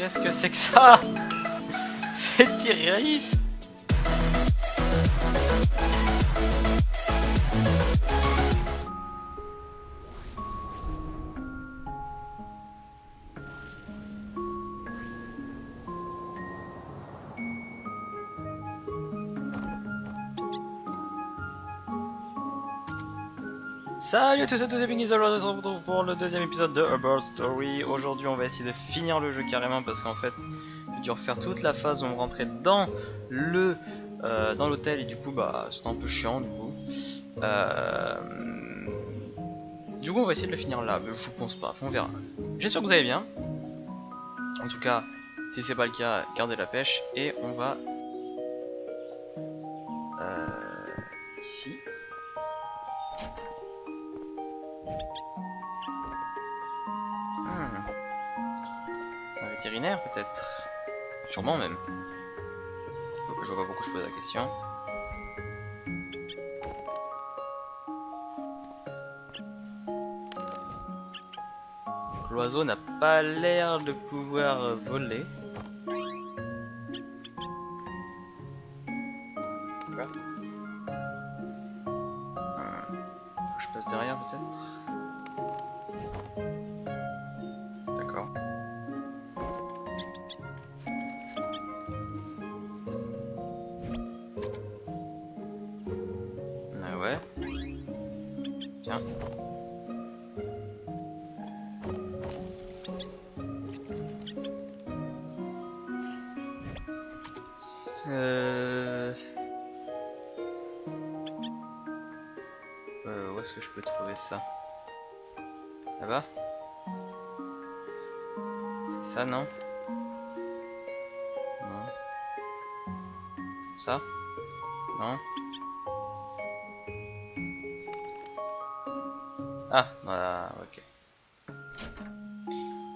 Qu'est-ce que c'est que ça? C'est irréaliste. Salut à tous et à tous, c'est Piggy, on se retrouve pour le deuxième épisode de A Bird Story. Aujourd'hui on va essayer de finir le jeu carrément parce qu'en fait j'ai dû refaire toute la phase où on rentrait dans le dans l'hôtel et du coup bah c'était un peu chiant du coup. Du coup on va essayer de le finir là, mais je pense pas, on verra. J'espère que vous allez bien. En tout cas, si c'est pas le cas, gardez la pêche et on va ici. C'est un vétérinaire peut-être. Sûrement même. Je vois pas pourquoi je pose la question. L'oiseau n'a pas l'air de pouvoir voler. Quoi? Faut que je passe derrière peut-être. D'accord. Ah ouais. Tiens. Où est-ce que je peux trouver ça? Là-bas? C'est ça, non? Non. Ça? Non? Ah, voilà, ok.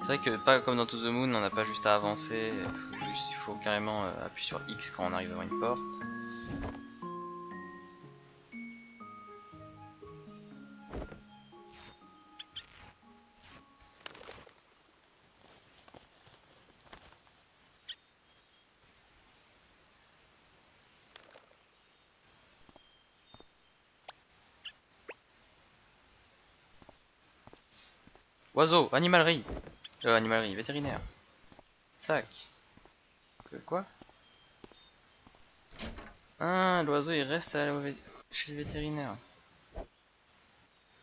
C'est vrai que pas comme dans To The Moon, on n'a pas juste à avancer, il faut carrément appuyer sur X quand on arrive devant une porte. Oiseau, animalerie. Animalerie, vétérinaire. Sac. Quoi? Ah, l'oiseau il reste chez le vétérinaire.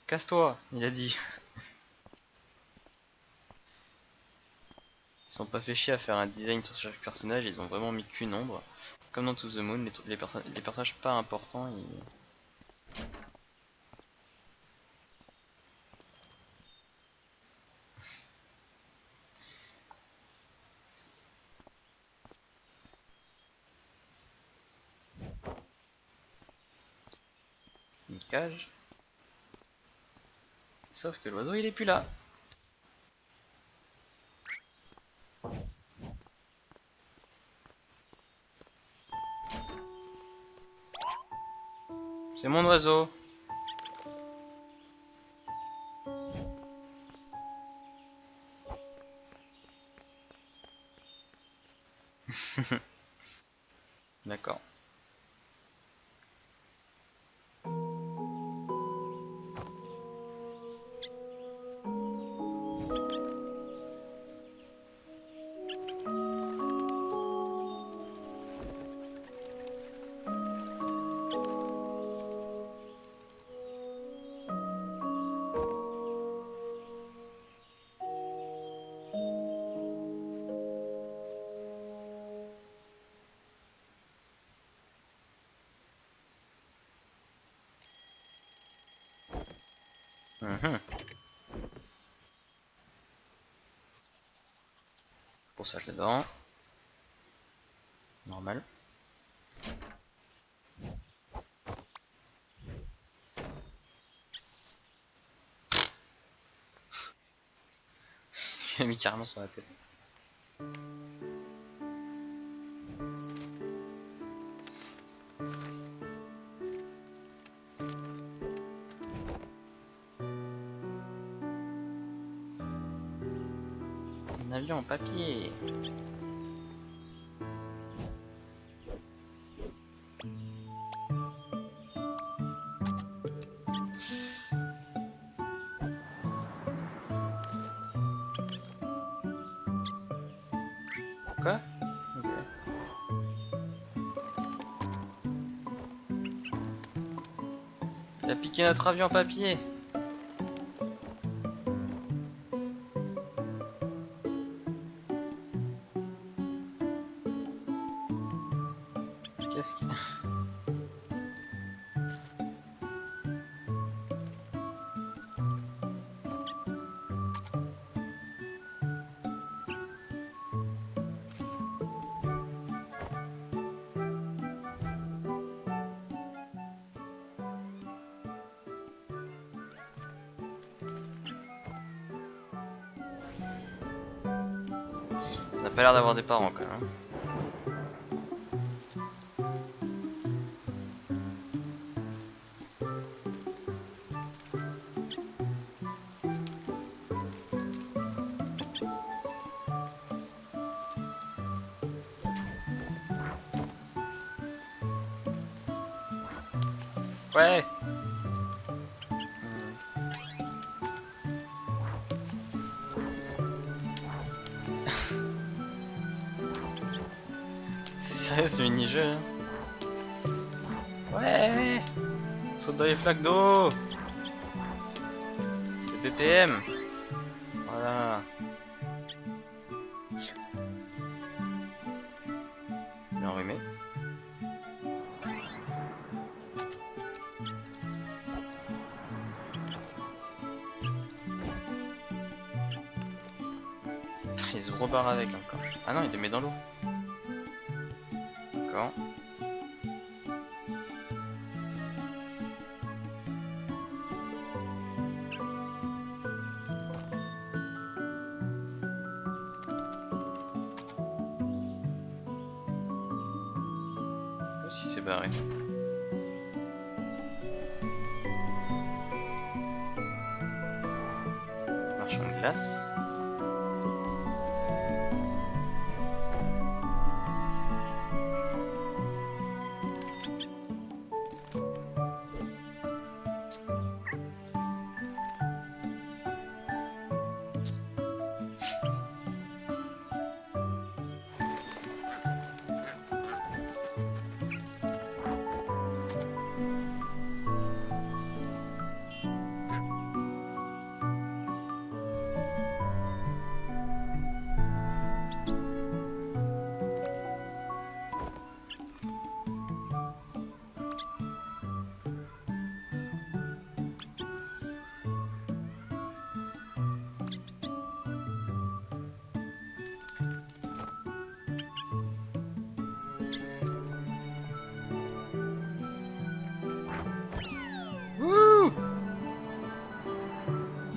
Casse-toi, il a dit. Ils sont pas fait chier à faire un design sur chaque personnage, ils ont vraiment mis qu'une ombre. Comme dans To The Moon, les personnages pas importants, une cage. Sauf que l'oiseau il est plus là. C'est mon oiseau. D'accord. Pour ça je dedans. Normal. Il a mis carrément sur la tête. avion en papier. Quoi? Ok. Il a piqué notre avion en papier. Qu'est-ce qu'il... On a pas l'air d'avoir des parents quand même. Ouais. C'est sérieux ce mini-jeu là? Ouais. Saute dans les flaques d'eau. Le BPM. Voilà. Bien enrhumé. Il se rebarre avec encore. Ah non, il les met dans l'eau. D'accord. Qu'est-ce qu'il s'est barré? Marchand de glace.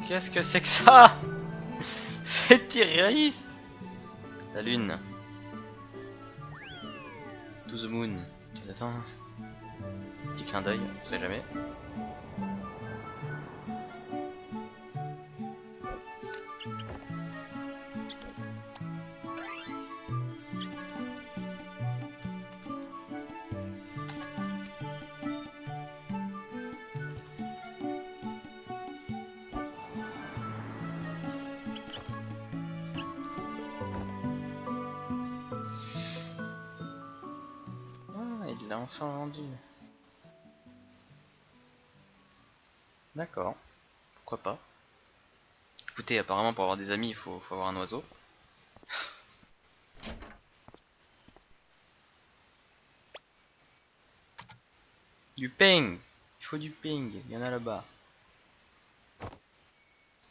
Qu'est-ce que c'est que ça? C'est terroriste. La lune. To the moon. Attends. Petit clin d'œil, on sait jamais. Il l'a enfin rendu. D'accord. Pourquoi pas. Écoutez, apparemment pour avoir des amis, il faut avoir un oiseau. Du ping. Il faut du ping. Il y en a là-bas.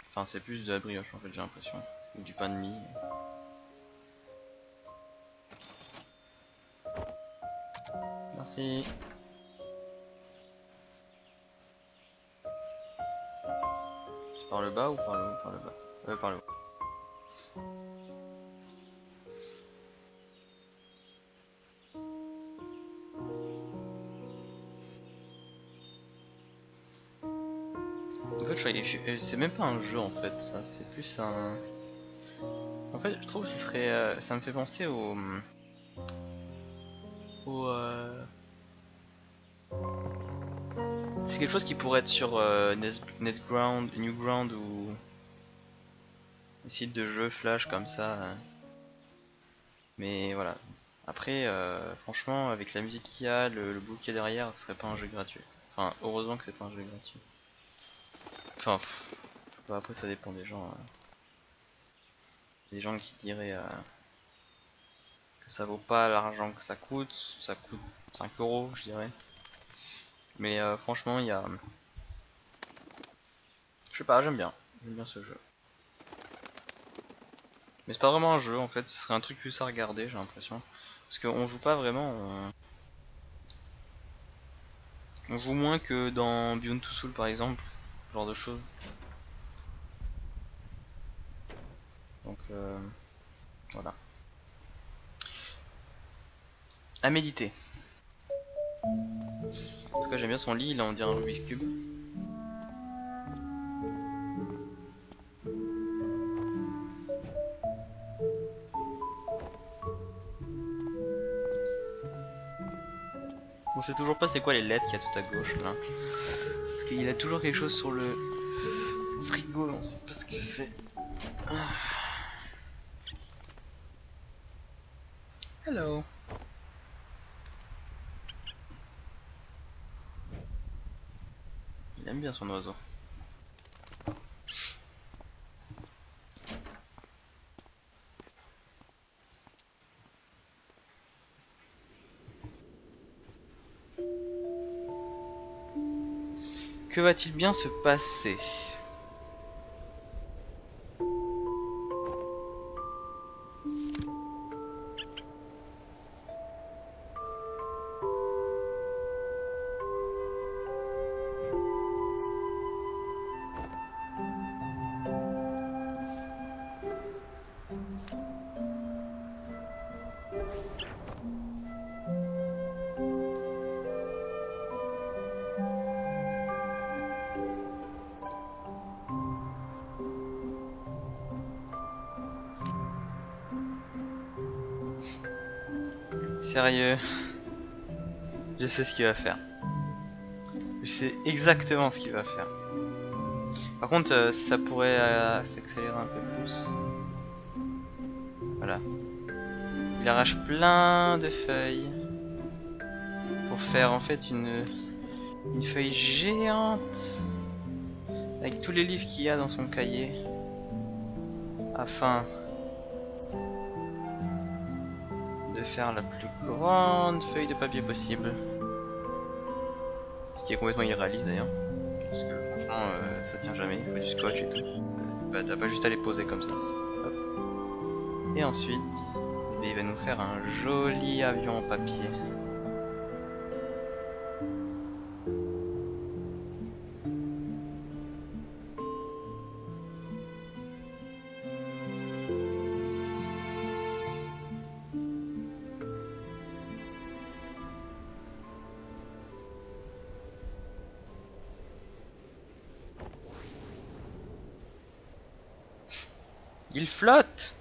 Enfin, c'est plus de la brioche en fait, j'ai l'impression. Ou du pain de mie. Merci. C'est par le bas ou par le haut? Par le bas. Par le haut. En fait, c'est même pas un jeu en fait, ça. C'est plus un... En fait, je trouve que ce serait, ça me fait penser au c'est quelque chose qui pourrait être sur Netground, Newground ou des sites de jeux flash comme ça. Mais voilà. Après, franchement, avec la musique qu'il y a, le book qu'il y a derrière, ce serait pas un jeu gratuit. Enfin, heureusement que c'est pas un jeu gratuit. Enfin, je sais pas, après ça dépend des gens. Des gens qui diraient que ça vaut pas l'argent que ça coûte 5 euros, je dirais. Mais franchement, il y a. Je sais pas, j'aime bien ce jeu. Mais c'est pas vraiment un jeu en fait, ce serait un truc plus à regarder, j'ai l'impression. Parce qu'on joue pas vraiment. On joue moins que dans Beyond Two Souls par exemple, ce genre de choses. Donc voilà. À méditer. En tout cas, j'aime bien son lit, il a on dirait un Rubik's Cube. On sait toujours pas c'est quoi les lettres qu'il y a tout à gauche là. Parce qu'il a toujours quelque chose sur le frigo, on sait pas ce que c'est. Hello. Il aime bien son oiseau. Que va-t-il bien se passer? Sérieux, je sais ce qu'il va faire. Je sais exactement ce qu'il va faire. Par contre, ça pourrait s'accélérer un peu plus. Voilà. Il arrache plein de feuilles pour faire en fait une feuille géante avec tous les livres qu'il y a dans son cahier afin de faire la plus grande feuille de papier possible. Ce qui est complètement irréaliste d'ailleurs. Parce que franchement ça tient jamais, il faut du scotch et tout. Bah t'as pas juste à les poser comme ça. Hop. Et ensuite, il va nous faire un joli avion en papier. Il flotte!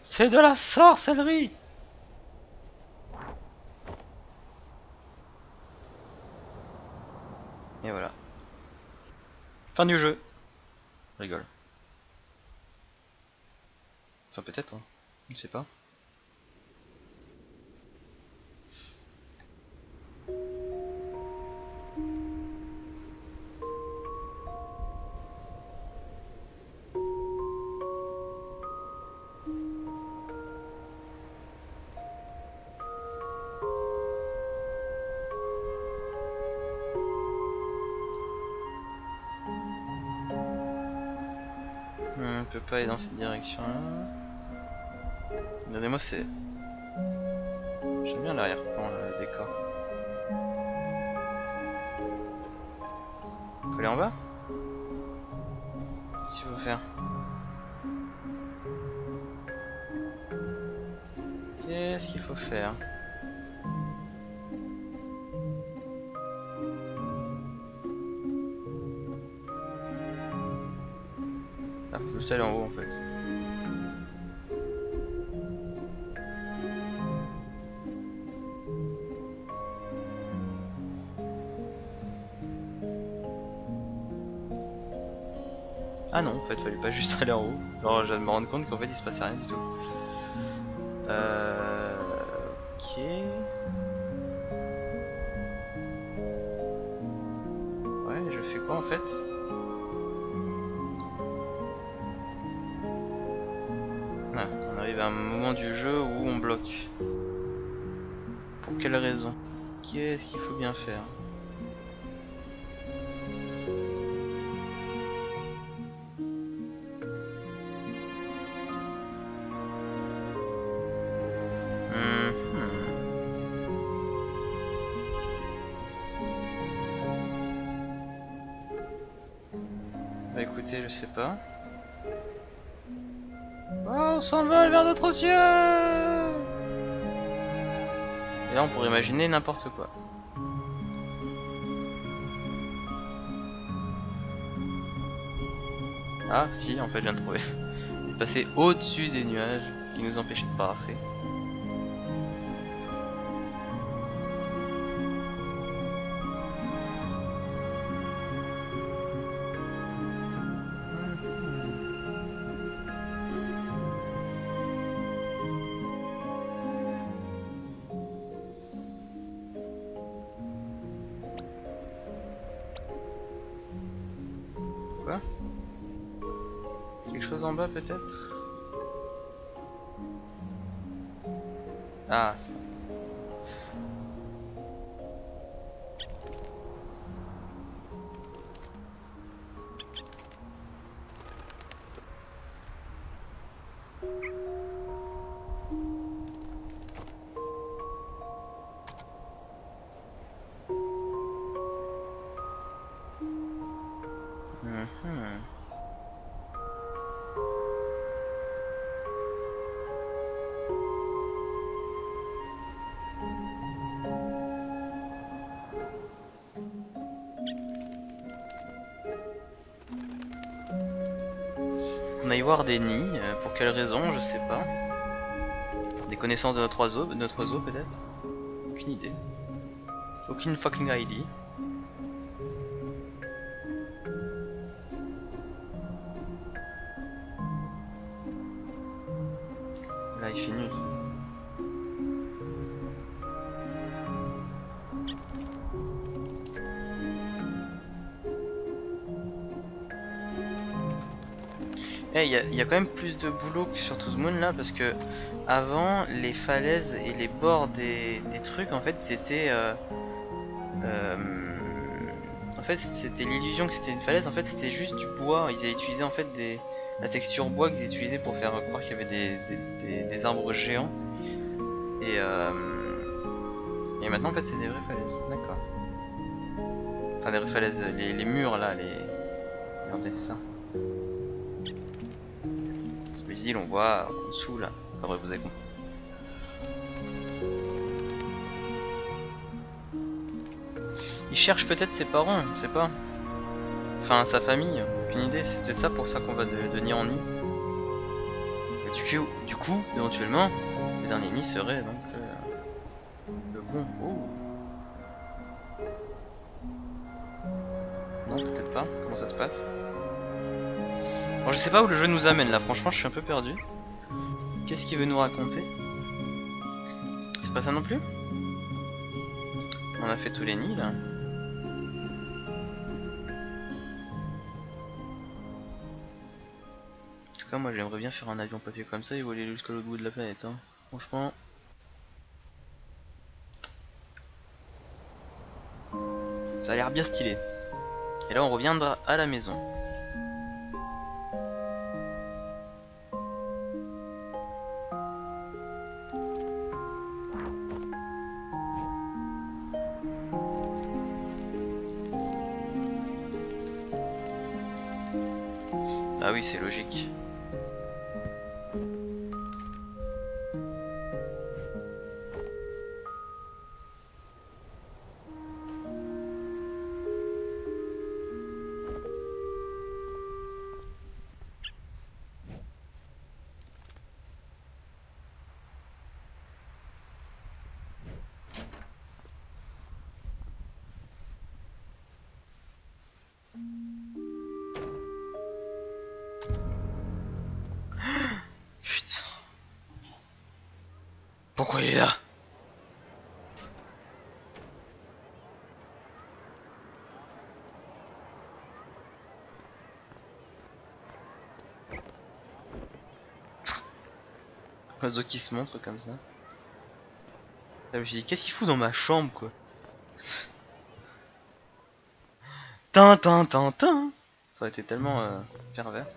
C'est de la sorcellerie! Et voilà. Fin du jeu. Je rigole. Enfin peut-être, hein. Je sais pas. On peut pas aller dans cette direction là. Regardez-moi, c'est. J'aime bien l'arrière-plan, le décor. Faut aller en bas? Qu'est-ce qu'il faut faire? Qu'est-ce qu'il faut faire? Ah, faut juste aller en haut en fait. Ah non, en fait, fallait pas juste aller en haut. Alors, je viens de me rendre compte qu'en fait, il se passait rien du tout. Ok. Ouais, je fais quoi en fait? Ah, on arrive à un moment du jeu où on bloque. Pour quelle raison? Qu'est-ce qu'il faut bien faire? Mhm. Bah écoutez, je sais pas. Oh, on s'envole vers d'autres cieux! Et là, on pourrait imaginer n'importe quoi. Ah, si, en fait, je viens de trouver. Il est passé au-dessus des nuages qui nous empêchaient de passer. Quoi? Quelque chose en bas, peut-être? Ah, ça. Mhm. On aille voir des nids, pour quelle raison, je sais pas. Des connaissances de notre oiseau peut-être? Aucune idée. Aucune fucking idea. Là il fait nul. Eh, y a quand même plus de boulot que sur Tooth Moon là parce que avant les falaises et les bords des trucs en fait c'était en fait c'était l'illusion que c'était une falaise, en fait c'était juste du bois. Ils avaient utilisé en fait la texture bois qu'ils utilisaient pour faire croire qu'il y avait des arbres géants et, et maintenant en fait c'est des vraies falaises, d'accord. Enfin des vraies falaises, les murs là, regardez ça. Les îles on voit en dessous là, enfin bref vous avez compris. Il cherche peut-être ses parents, on sait pas. Enfin, sa famille, aucune idée. C'est peut-être ça pour ça qu'on va de nid en nid. Et du coup, éventuellement, le dernier nid serait donc le bon. Oh, non, peut-être pas. Comment ça se passe? Bon, je sais pas où le jeu nous amène là. Franchement, je suis un peu perdu. Qu'est-ce qu'il veut nous raconter? C'est pas ça non plus? On a fait tous les nids là. En tout cas, moi j'aimerais bien faire un avion papier comme ça et voler jusqu'à l'autre bout de la planète. Hein. Franchement, ça a l'air bien stylé. Et là, on reviendra à la maison. Ah oui, c'est logique. Pourquoi il est là? L'oiseau qui se montre comme ça. Là, je me suis dit, qu'est-ce qu'il fout dans ma chambre, quoi? Tin. Ça aurait été tellement pervers.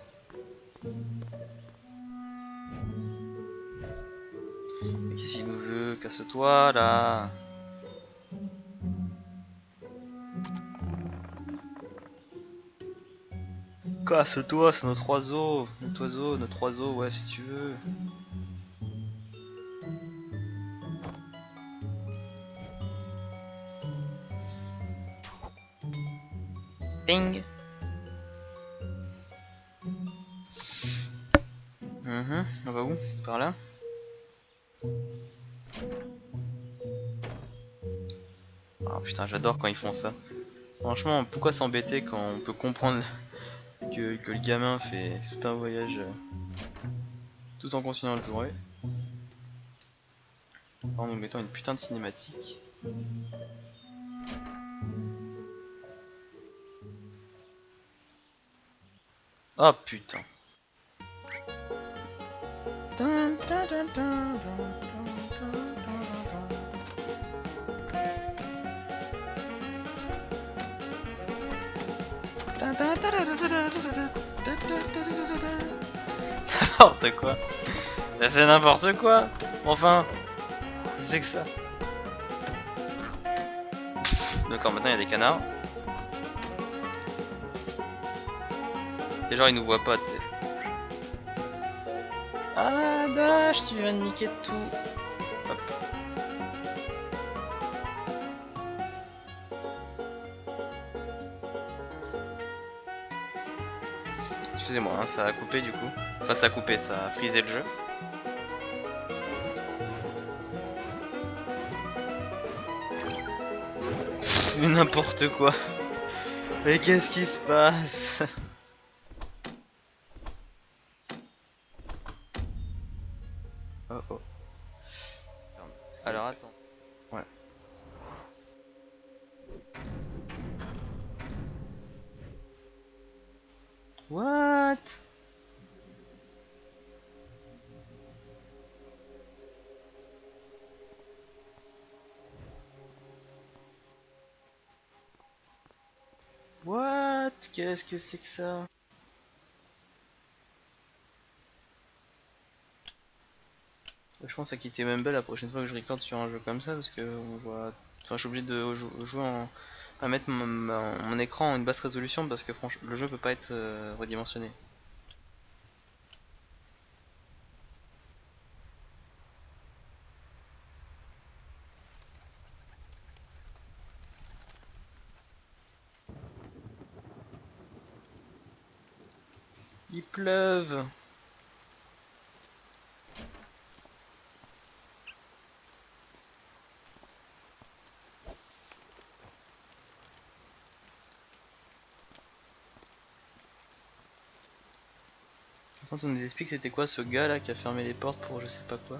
Mais qu'est-ce qu'il nous veut? Casse-toi là! Casse-toi, c'est notre oiseau! Notre oiseau, ouais, si tu veux. Ding! On va où? Par là? Ah putain, j'adore quand ils font ça. Franchement, pourquoi s'embêter quand on peut comprendre que le gamin fait tout un voyage tout en continuant de jouer en nous mettant une putain de cinématique. Oh putain. N'importe quoi. C'est n'importe quoi. Enfin, c'est que ça. D'accord, maintenant il y a des canards. Et genre ils nous voient pas, tu sais. Ah Dash, tu viens de niquer tout. Hop. Excusez-moi, hein, ça a coupé du coup. Enfin ça a coupé, ça a frisé le jeu. N'importe quoi. Mais qu'est-ce qui se passe? Oh oh. Alors attends. Ouais. What? What? Qu'est-ce que c'est que ça? Je pense à quitter Mumble la prochaine fois que je record sur un jeu comme ça parce que on voit. Enfin, je suis obligé de jouer à mettre mon écran en une basse résolution parce que franchement, le jeu peut pas être redimensionné. Il pleuve. Quand on nous explique c'était quoi ce gars là qui a fermé les portes pour je sais pas quoi.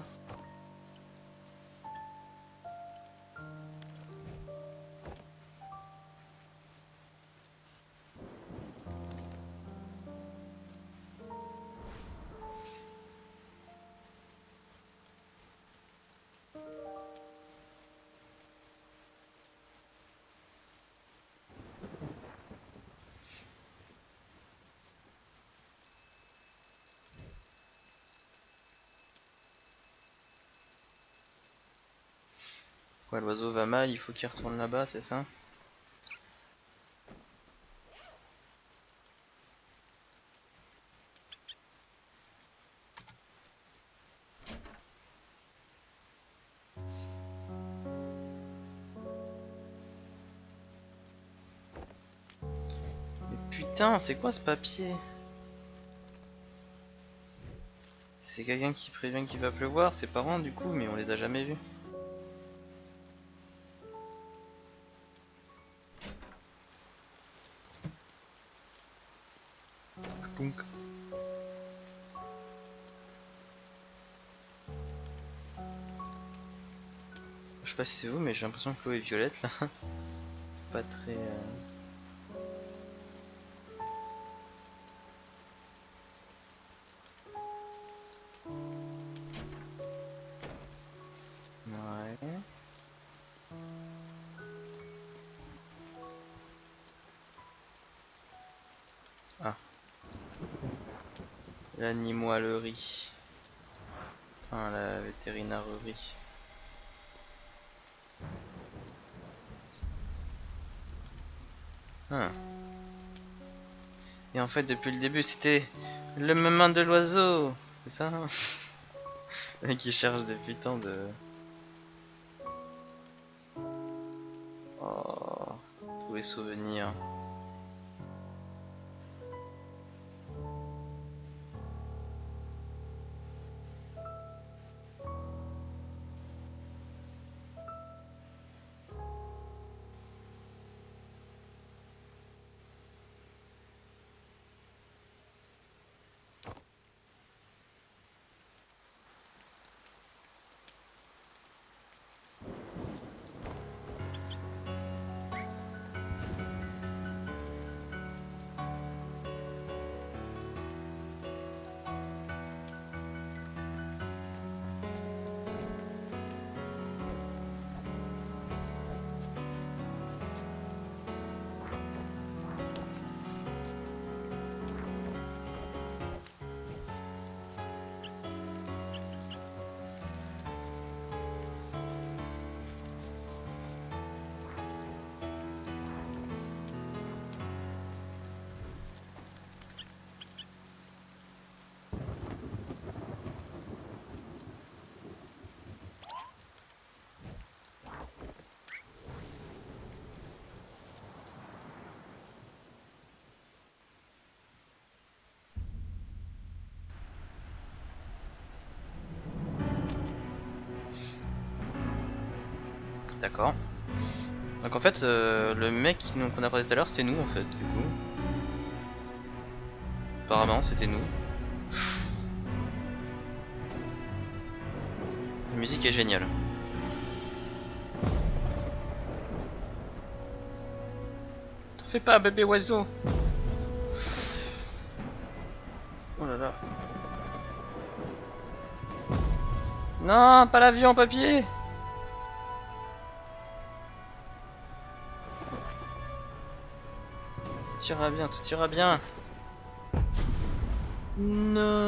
Ouais, l'oiseau va mal, il faut qu'il retourne là-bas, c'est ça? Mais putain, c'est quoi ce papier? C'est quelqu'un qui prévient qu'il va pleuvoir, ses parents du coup, mais on les a jamais vus. Punk. Je sais pas si c'est vous, mais j'ai l'impression que l'eau est violette là. C'est pas très... Ouais. Ah. L'animalerie. Enfin, la vétérinarerie. Ah. Et en fait, depuis le début, c'était le moment de l'oiseau. C'est ça, hein? Le mec qui cherche depuis tant de... Oh, tous les souvenirs. D'accord. Donc en fait, le mec qu'on a croisé tout à l'heure, c'était nous en fait, du coup. Apparemment, c'était nous. La musique est géniale. T'en fais pas, bébé oiseau. Oh là là. Non, pas l'avion en papier. Tout ira bien, tout ira bien. Non.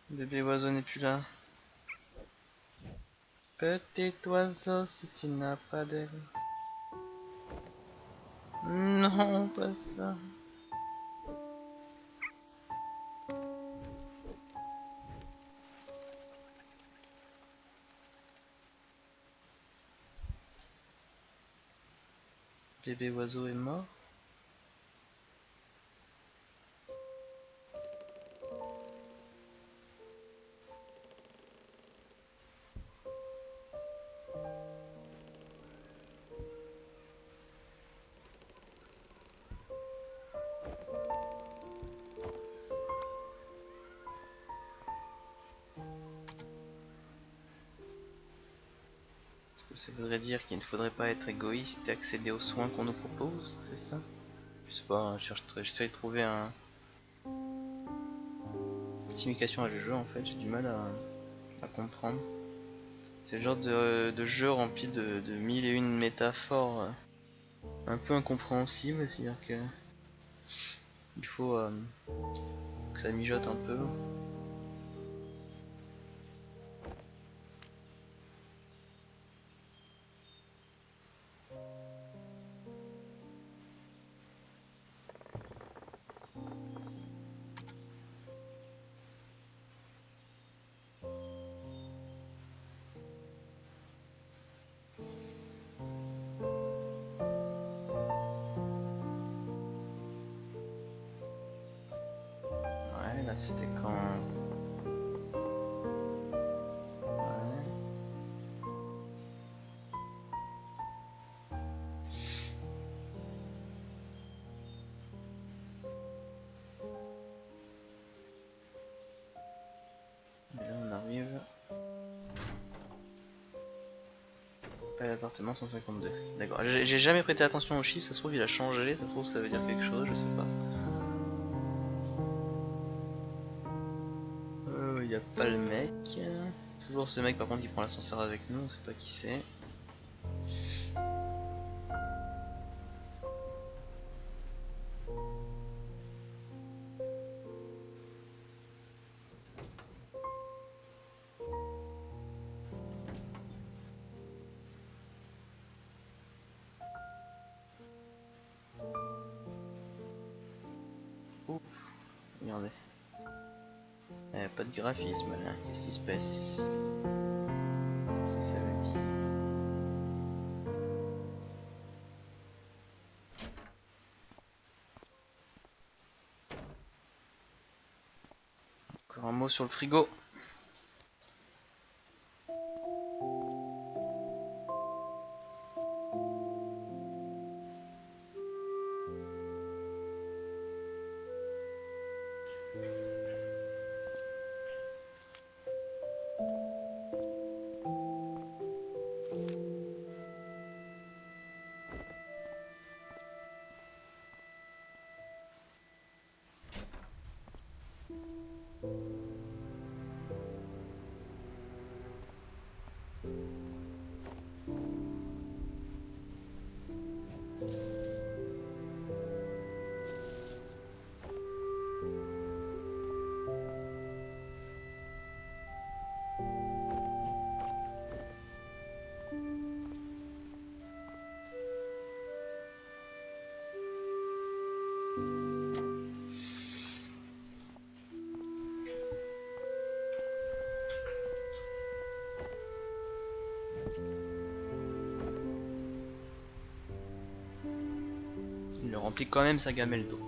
Bébé oiseau n'est plus là. Petit oiseau, si tu n'as pas d'aile. Non, pas ça. Bébé oiseau est mort. Ça voudrait dire qu'il ne faudrait pas être égoïste et accéder aux soins qu'on nous propose, c'est ça? Je sais pas, j'essaie de trouver une signification à ce jeu en fait, j'ai du mal à comprendre. C'est le genre de jeu rempli de mille et une métaphores un peu incompréhensibles, c'est-à-dire que il faut que ça mijote un peu. Ouais, là c'était quand... Ouais. Et là on arrive... Pas l'appartement 152. D'accord, j'ai jamais prêté attention aux chiffres, ça se trouve il a changé, ça se trouve ça veut dire quelque chose, je sais pas. Il y a pas le mec. Toujours ce mec par contre qui prend l'ascenseur avec nous, on sait pas qui c'est. Ouf, regardez. Pas de graphisme là, qu'est-ce qui se passe? Qu'est-ce que ça veut dire? Encore un mot sur le frigo. Il le remplit quand même sa gamelle d'eau.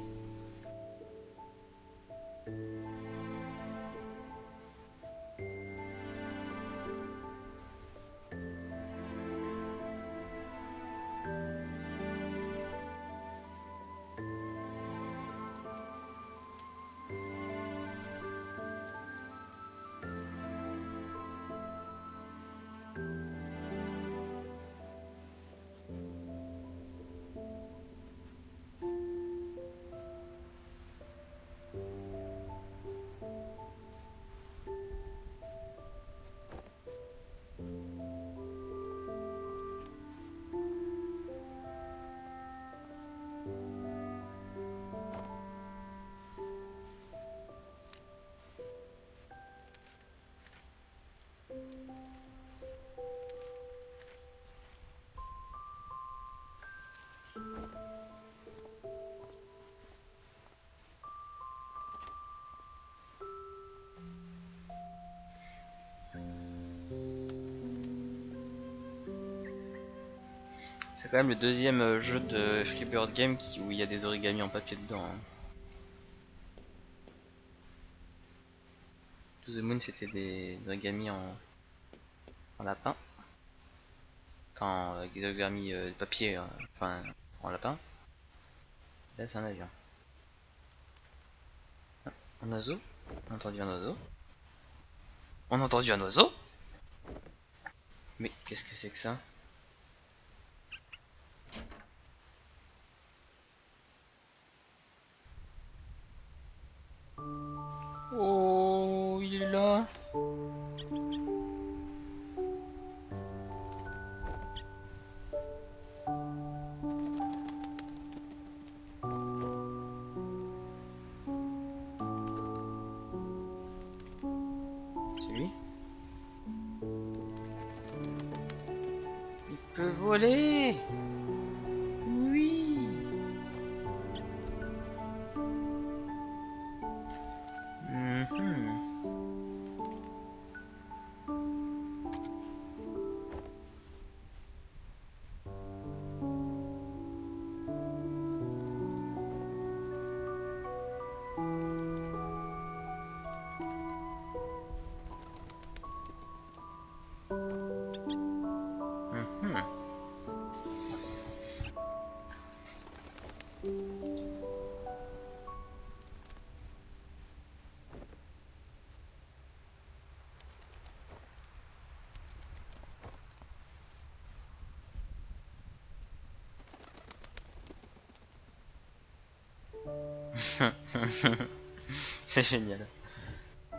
C'est quand même le deuxième jeu de Freebird Game où il y a des origamis en papier dedans. Hein. To the Moon c'était des origamis en lapin. Enfin, des origamis de papier, enfin en lapin. Là c'est un avion. Un oiseau? On a entendu un oiseau? On a entendu un oiseau? Mais qu'est-ce que c'est que ça? Oh, il est là. C'est lui? Il peut voler. Oui. Mhm. Mhm. C'est génial.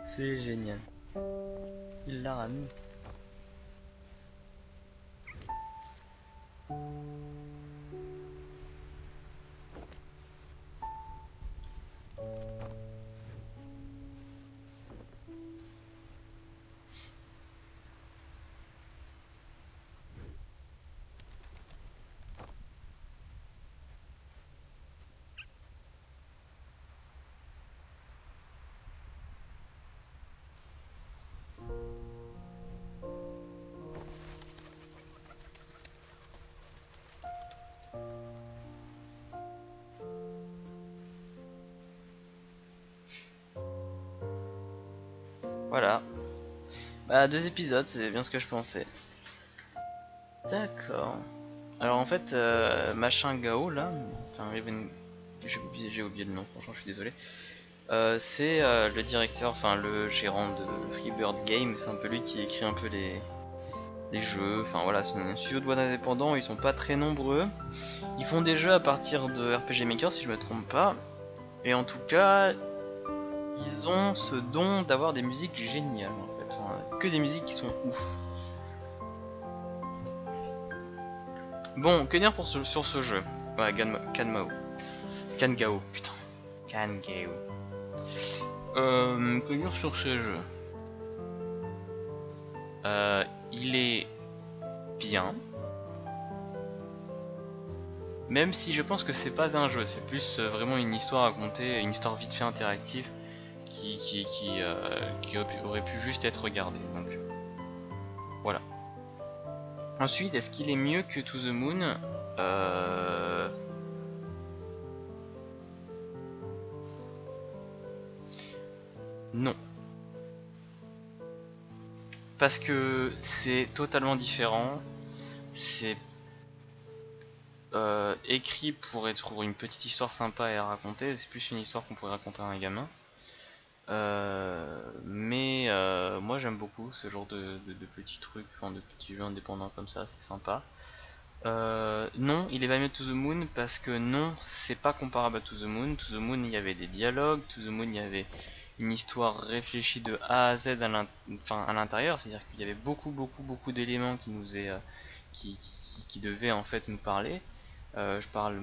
C'est génial. Il l'a ramené. Voilà. Bah, 2 épisodes, c'est bien ce que je pensais. D'accord. Alors en fait, machin Gao là, enfin j'ai oublié le nom, franchement je suis désolé. C'est le directeur, enfin le gérant de Freebird Games, c'est un peu lui qui écrit un peu les jeux, enfin voilà, c'est un studio de boîte indépendant, ils sont pas très nombreux. Ils font des jeux à partir de RPG Maker si je me trompe pas. Et en tout cas, ils ont ce don d'avoir des musiques géniales en fait, enfin, que des musiques qui sont ouf. Bon, que dire sur ce jeu? Ouais, Kangao, putain. Kangao. Que dire sur ce jeu? Il est bien. Même si je pense que c'est pas un jeu, c'est plus vraiment une histoire à raconter, une histoire vite fait interactive qui aurait pu juste être regardée. Donc voilà. Ensuite, est-ce qu'il est mieux que To the Moon? Non. Parce que c'est totalement différent. C'est écrit pour être une petite histoire sympa à raconter. C'est plus une histoire qu'on pourrait raconter à un gamin. Mais moi j'aime beaucoup ce genre de petits trucs, enfin de petits jeux indépendants comme ça, c'est sympa. Non, il est pas mieux To the Moon parce que non, c'est pas comparable à To the Moon. To the Moon, il y avait des dialogues. To the Moon, il y avait une histoire réfléchie de A à Z à l'intérieur. C'est-à-dire qu'il y avait beaucoup d'éléments qui nous qui devaient en fait nous parler. Je parle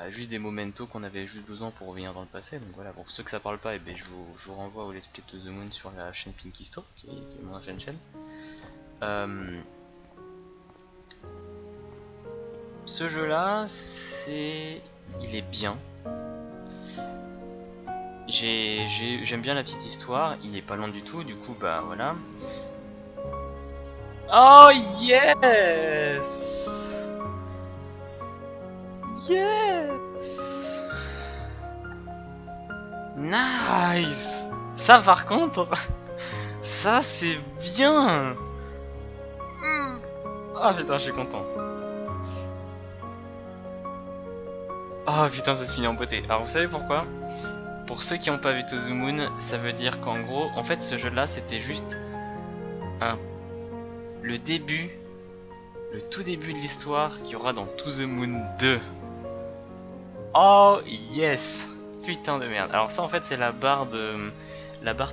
juste des momentos qu'on avait juste besoin pour revenir dans le passé. Donc voilà, pour ceux que ça parle pas, je vous renvoie au Let's Play To the Moon sur la chaîne Pinky Store, qui est mon ancienne chaîne. Ce jeu là, il est bien. J'aime bien la petite histoire, il est pas long du tout, du coup bah voilà. Oh yes! Yes! Nice! Ça par contre, ça c'est bien! Ah putain, je suis content. Oh putain, ça se finit en beauté. Alors vous savez pourquoi? Pour ceux qui n'ont pas vu To the Moon, ça veut dire qu'en gros, en fait ce jeu là c'était juste le tout début de l'histoire qu'il y aura dans To the Moon 2. Oh yes! Putain de merde. Alors ça en fait c'est la barre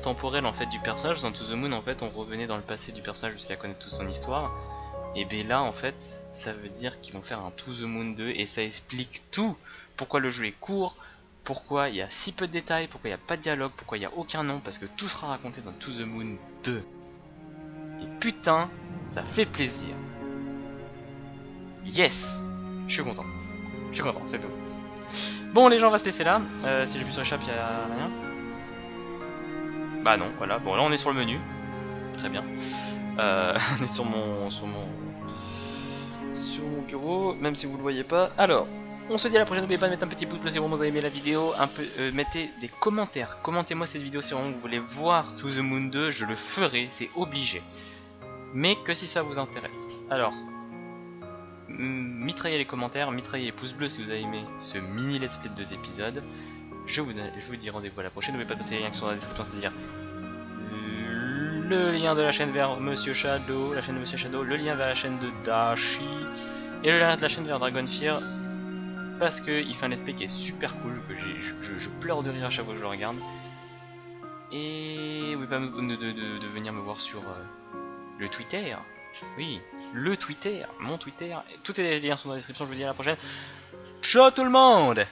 temporelle en fait du personnage. Dans To The Moon en fait on revenait dans le passé du personnage jusqu'à connaître toute son histoire. Et bien là en fait ça veut dire qu'ils vont faire un To The Moon 2 et ça explique tout. Pourquoi le jeu est court, pourquoi il y a si peu de détails, pourquoi il n'y a pas de dialogue, pourquoi il n'y a aucun nom, parce que tout sera raconté dans To The Moon 2. Et putain, ça fait plaisir. Yes, je suis content, c'est tout. Bon les gens, on va se laisser là. Si j'appuie sur l'échappe, il n'y a rien. Bah non, voilà. Bon là on est sur le menu. Très bien. On est sur mon bureau, même si vous le voyez pas. Alors, on se dit à la prochaine. N'oubliez pas de mettre un petit pouce bleu si vraiment vous avez aimé la vidéo. Mettez des commentaires. Commentez-moi cette vidéo si vraiment vous voulez voir To The Moon 2. Je le ferai, c'est obligé. Mais que si ça vous intéresse. Alors, mitraillez les commentaires, mitraillez les pouces bleus si vous avez aimé ce mini let's play de 2 épisodes. Je vous dis rendez-vous à la prochaine. N'oubliez pas de passer les liens qui sont dans la description, c'est-à-dire le lien de la chaîne vers Monsieur Shadow, le lien vers la chaîne de Dashi, et le lien de la chaîne vers Dragonfear, parce qu'il fait un let's play qui est super cool, que je pleure de rire à chaque fois que je le regarde. Et n'oubliez pas de venir me voir sur le Twitter. Oui, le Twitter, mon Twitter. Tous les liens sont dans la description, je vous dis à la prochaine. Ciao tout le monde!